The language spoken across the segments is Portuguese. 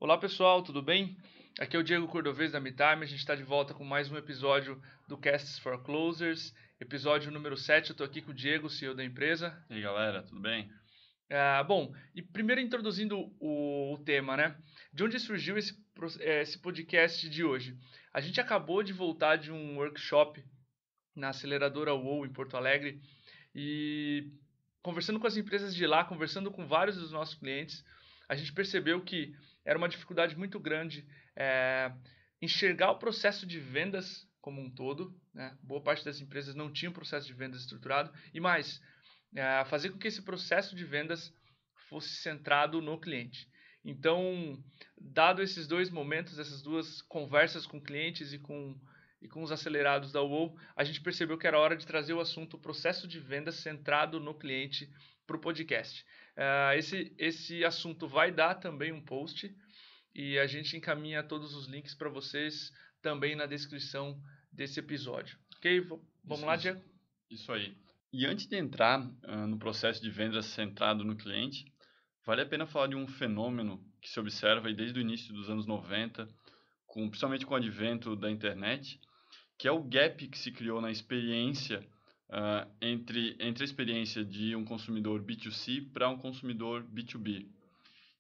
Olá pessoal, tudo bem? Aqui é o Diego Cordovez da MeTime, a gente está de volta com mais um episódio do Casts for Closers, episódio número 7. Eu estou aqui com o Diego, CEO da empresa. E aí galera, tudo bem? Bom, e primeiro introduzindo o tema, né? De onde surgiu esse podcast de hoje? A gente acabou de voltar de um workshop na aceleradora WOW em Porto Alegre e conversando com as empresas de lá, conversando com vários dos nossos clientes, a gente percebeu que era uma dificuldade muito grande enxergar o processo de vendas como um todo, né? Boa parte das empresas não tinha um processo de vendas estruturado e mais, fazer com que esse processo de vendas fosse centrado no cliente. Então, dado esses dois momentos, essas duas conversas com clientes e com os acelerados da WOW, a gente percebeu que era hora de trazer o assunto processo de vendas centrado no cliente para o podcast. Esse assunto vai dar também um post e a gente encaminha todos os links para vocês também na descrição desse episódio. Ok? Vamos lá, Diego? Isso aí. E antes de entrar no processo de vendas centrado no cliente, vale a pena falar de um fenômeno que se observa aí desde o início dos anos 90, principalmente com o advento da internet, que é o gap que se criou na experiência entre a experiência de um consumidor B2C para um consumidor B2B.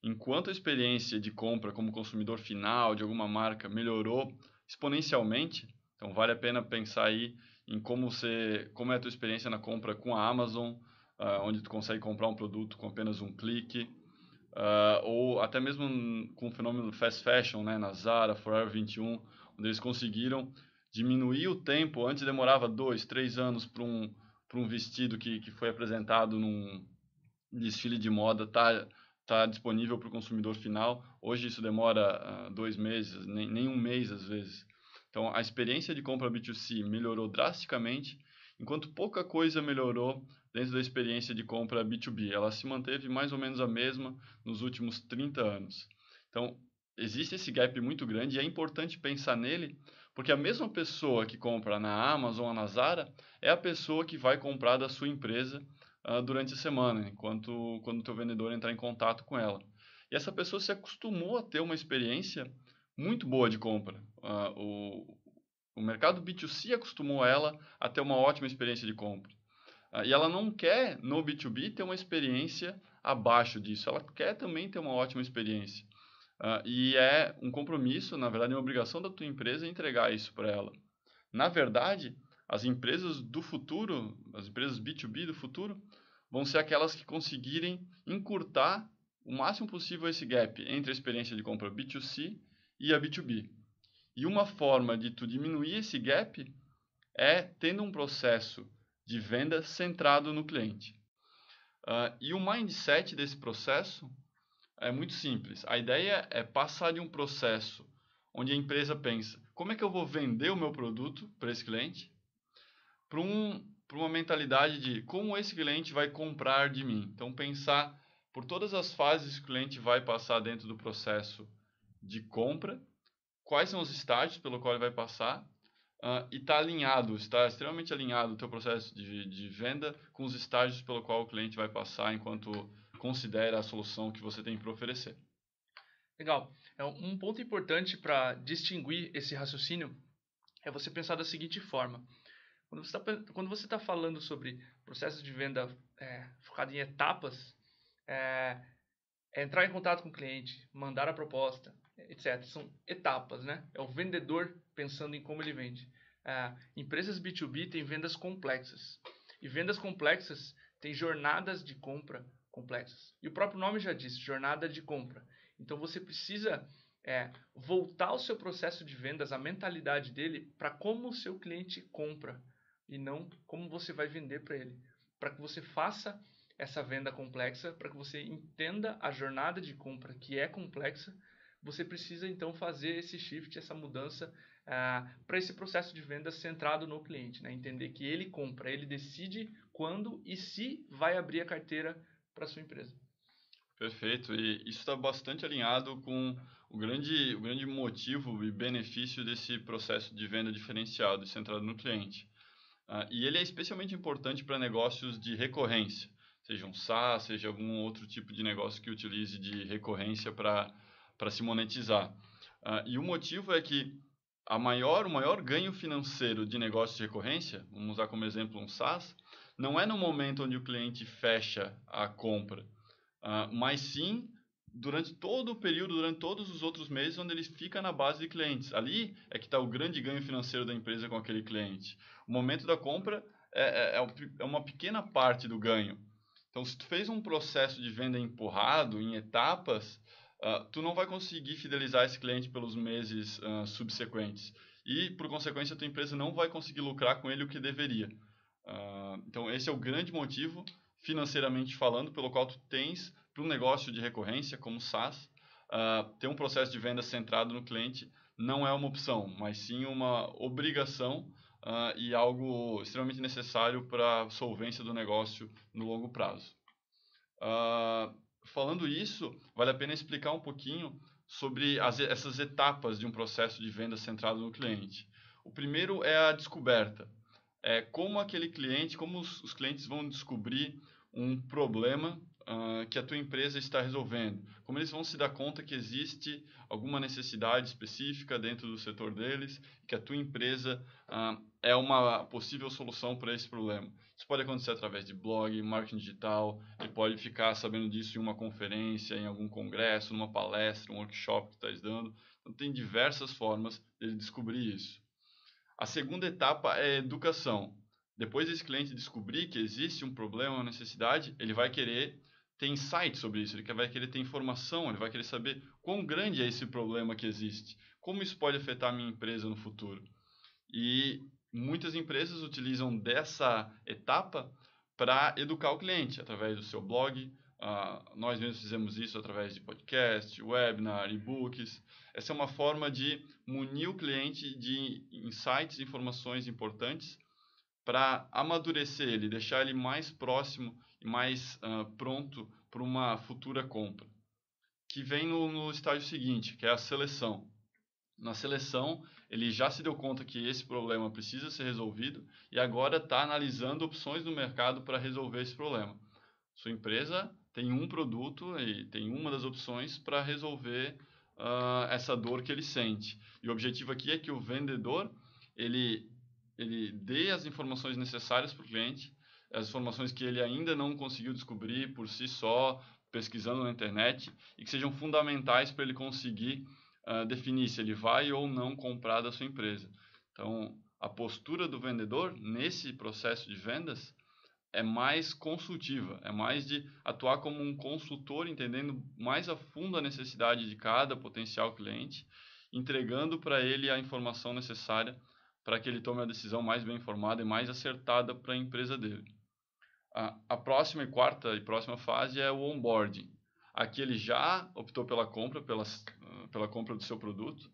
Enquanto a experiência de compra como consumidor final de alguma marca melhorou exponencialmente, então vale a pena pensar aí em como é a tua experiência na compra com a Amazon, onde tu consegue comprar um produto com apenas um clique, ou até mesmo com o fenômeno do fast fashion, né, na Zara, Forever 21, onde eles conseguiram diminuir o tempo. Antes demorava 2, 3 anos para um vestido que foi apresentado num desfile de moda tá disponível para o consumidor final. Hoje isso demora 2 meses, nem um mês às vezes. Então a experiência de compra B2C melhorou drasticamente, enquanto pouca coisa melhorou dentro da experiência de compra B2B. Ela se manteve mais ou menos a mesma nos últimos 30 anos. Então existe esse gap muito grande e é importante pensar nele, porque a mesma pessoa que compra na Amazon ou na Zara é a pessoa que vai comprar da sua empresa durante a semana, quando o teu vendedor entrar em contato com ela. E essa pessoa se acostumou a ter uma experiência muito boa de compra. O mercado B2C acostumou ela a ter uma ótima experiência de compra. E ela não quer, no B2B, ter uma experiência abaixo disso. Ela quer também ter uma ótima experiência. E é um compromisso, na verdade, é uma obrigação da tua empresa entregar isso para ela. Na verdade, as empresas do futuro, as empresas B2B do futuro, vão ser aquelas que conseguirem encurtar o máximo possível esse gap entre a experiência de compra B2C e a B2B. E uma forma de tu diminuir esse gap é tendo um processo de venda centrado no cliente. E o mindset desse processo é muito simples. A ideia é passar de um processo onde a empresa pensa: como é que eu vou vender o meu produto para esse cliente? Para uma mentalidade de como esse cliente vai comprar de mim. Então, pensar por todas as fases que o cliente vai passar dentro do processo de compra, quais são os estágios pelo qual ele vai passar, e está extremamente alinhado o teu processo de venda com os estágios pelo qual o cliente vai passar enquanto considera a solução que você tem para oferecer. Legal. Um ponto importante para distinguir esse raciocínio é você pensar da seguinte forma. Quando você está falando sobre processo de venda focado em etapas, entrar em contato com o cliente, mandar a proposta, etc. São etapas, né? É o vendedor pensando em como ele vende. Empresas B2B têm vendas complexas. E vendas complexas têm jornadas de compra complexas. E o próprio nome já diz, jornada de compra. Então você precisa voltar o seu processo de vendas, a mentalidade dele, para como o seu cliente compra e não como você vai vender para ele. Para que você faça essa venda complexa, para que você entenda a jornada de compra que é complexa, você precisa então fazer esse shift, essa mudança para esse processo de venda centrado no cliente, né? Entender que ele compra, ele decide quando e se vai abrir a carteira para sua empresa. Perfeito, e isso está bastante alinhado com o grande motivo e benefício desse processo de venda diferenciado e centrado no cliente. E ele é especialmente importante para negócios de recorrência, seja um SaaS, seja algum outro tipo de negócio que utilize de recorrência para para se monetizar. E o motivo é que o maior ganho financeiro de negócio de recorrência, vamos usar como exemplo um SaaS, não é no momento onde o cliente fecha a compra, mas sim durante todo o período, durante todos os outros meses onde ele fica na base de clientes. Ali é que está o grande ganho financeiro da empresa com aquele cliente. O momento da compra é uma pequena parte do ganho. Então, se tu fez um processo de venda empurrado em etapas, tu não vai conseguir fidelizar esse cliente pelos meses subsequentes. E, por consequência, a tua empresa não vai conseguir lucrar com ele o que deveria. Então, esse é o grande motivo, financeiramente falando, pelo qual tu tens, para um negócio de recorrência como SaaS, ter um processo de venda centrado no cliente não é uma opção, mas sim uma obrigação e algo extremamente necessário para a solvência do negócio no longo prazo. Falando isso, vale a pena explicar um pouquinho sobre essas etapas de um processo de venda centrado no cliente. O primeiro é a descoberta. Como aquele cliente, como os clientes vão descobrir um problema que a tua empresa está resolvendo. Como eles vão se dar conta que existe alguma necessidade específica dentro do setor deles, que a tua empresa é uma possível solução para esse problema. Isso pode acontecer através de blog, marketing digital, ele pode ficar sabendo disso em uma conferência, em algum congresso, numa palestra, um workshop que estás dando. Então, tem diversas formas de ele descobrir isso. A segunda etapa é a educação. Depois desse cliente descobrir que existe um problema, uma necessidade, ele vai querer ter insight sobre isso, ele vai querer ter informação, ele vai querer saber quão grande é esse problema que existe, como isso pode afetar a minha empresa no futuro. E muitas empresas utilizam dessa etapa para educar o cliente, através do seu blog. Nós mesmos fizemos isso através de podcast, webinar, e-books. Essa é uma forma de munir o cliente de insights, informações importantes para amadurecer ele, deixar ele mais próximo e mais pronto para uma futura compra. Que vem no estágio seguinte, que é a seleção. Na seleção, ele já se deu conta que esse problema precisa ser resolvido e agora está analisando opções no mercado para resolver esse problema. Sua empresa tem um produto e tem uma das opções para resolver essa dor que ele sente. E o objetivo aqui é que o vendedor ele dê as informações necessárias para o cliente, as informações que ele ainda não conseguiu descobrir por si só, pesquisando na internet, e que sejam fundamentais para ele conseguir definir se ele vai ou não comprar da sua empresa. Então, a postura do vendedor nesse processo de vendas é mais consultiva, é mais de atuar como um consultor, entendendo mais a fundo a necessidade de cada potencial cliente, entregando para ele a informação necessária para que ele tome a decisão mais bem informada e mais acertada para a empresa dele. A próxima e quarta e próxima fase é o onboarding. Aqui ele já optou pela compra, pela compra do seu produto,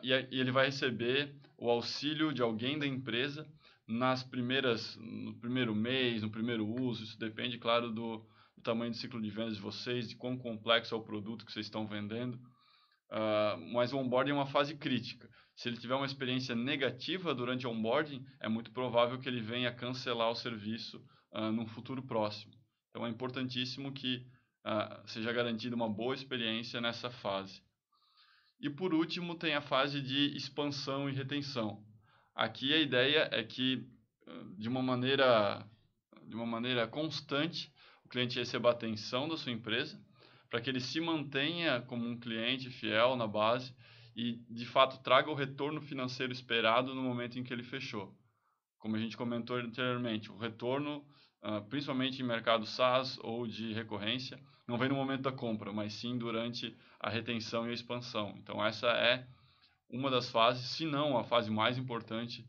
e ele vai receber o auxílio de alguém da empresa no primeiro mês, no primeiro uso. Isso depende, claro, do tamanho do ciclo de vendas de vocês, de quão complexo é o produto que vocês estão vendendo. Mas o onboarding é uma fase crítica. Se ele tiver uma experiência negativa durante o onboarding, é muito provável que ele venha cancelar o serviço num futuro próximo. Então é importantíssimo que seja garantida uma boa experiência nessa fase. E por último tem a fase de expansão e retenção. Aqui a ideia é que de uma maneira constante o cliente receba a atenção da sua empresa, para que ele se mantenha como um cliente fiel na base e de fato traga o retorno financeiro esperado no momento em que ele fechou. Como a gente comentou anteriormente, o retorno, principalmente em mercado SaaS ou de recorrência, não vem no momento da compra, mas sim durante a retenção e a expansão. Então essa é uma das fases, se não a fase mais importante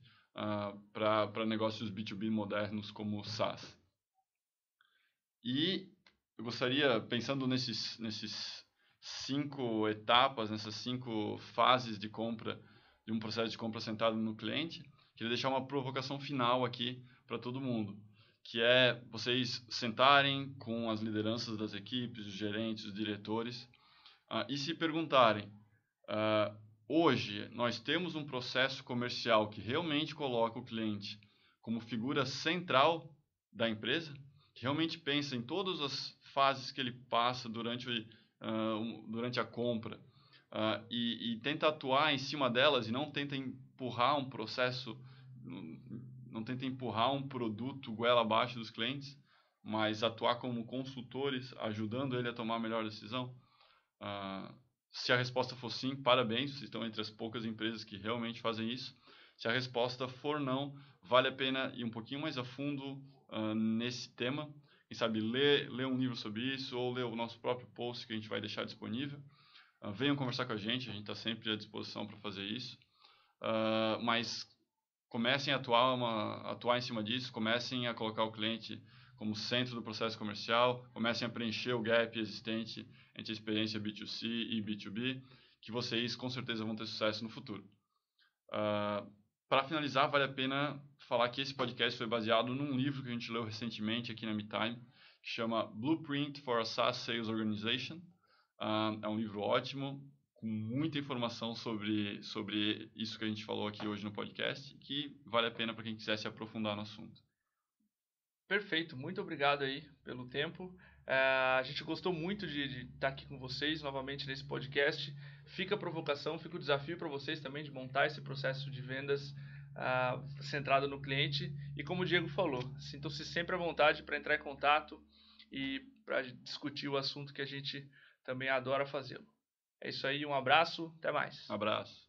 para negócios B2B modernos como o SaaS. E eu gostaria, pensando nesses 5 etapas, nessas 5 fases de compra, de um processo de compra centrado no cliente, queria deixar uma provocação final aqui para todo mundo, que é vocês sentarem com as lideranças das equipes, os gerentes, os diretores, e se perguntarem, hoje nós temos um processo comercial que realmente coloca o cliente como figura central da empresa, que realmente pensa em todas as fases que ele passa durante durante a compra, e tenta atuar em cima delas e não tenta empurrar um processo, não tenta empurrar um produto goela abaixo dos clientes, mas atuar como consultores, ajudando ele a tomar a melhor decisão. Se a resposta for sim, parabéns, vocês estão entre as poucas empresas que realmente fazem isso. Se a resposta for não, vale a pena ir um pouquinho mais a fundo nesse tema. Quem sabe ler um livro sobre isso ou ler o nosso próprio post que a gente vai deixar disponível. Venham conversar com a gente está sempre à disposição para fazer isso. Mas comecem a atuar em cima disso, comecem a colocar o cliente como centro do processo comercial, comecem a preencher o gap existente entre a experiência B2C e B2B, que vocês com certeza vão ter sucesso no futuro. Para finalizar, vale a pena falar que esse podcast foi baseado num livro que a gente leu recentemente aqui na MeTime, que chama Blueprint for a SaaS Sales Organization. É um livro ótimo, com muita informação sobre isso que a gente falou aqui hoje no podcast, que vale a pena para quem quiser se aprofundar no assunto. Perfeito, muito obrigado aí pelo tempo. A gente gostou muito de estar aqui com vocês novamente nesse podcast. Fica a provocação, fica o desafio para vocês também de montar esse processo de vendas centrado no cliente. E como o Diego falou, sintam-se sempre à vontade para entrar em contato e para discutir o assunto que a gente também adora fazê-lo. É isso aí, um abraço, até mais. Abraço.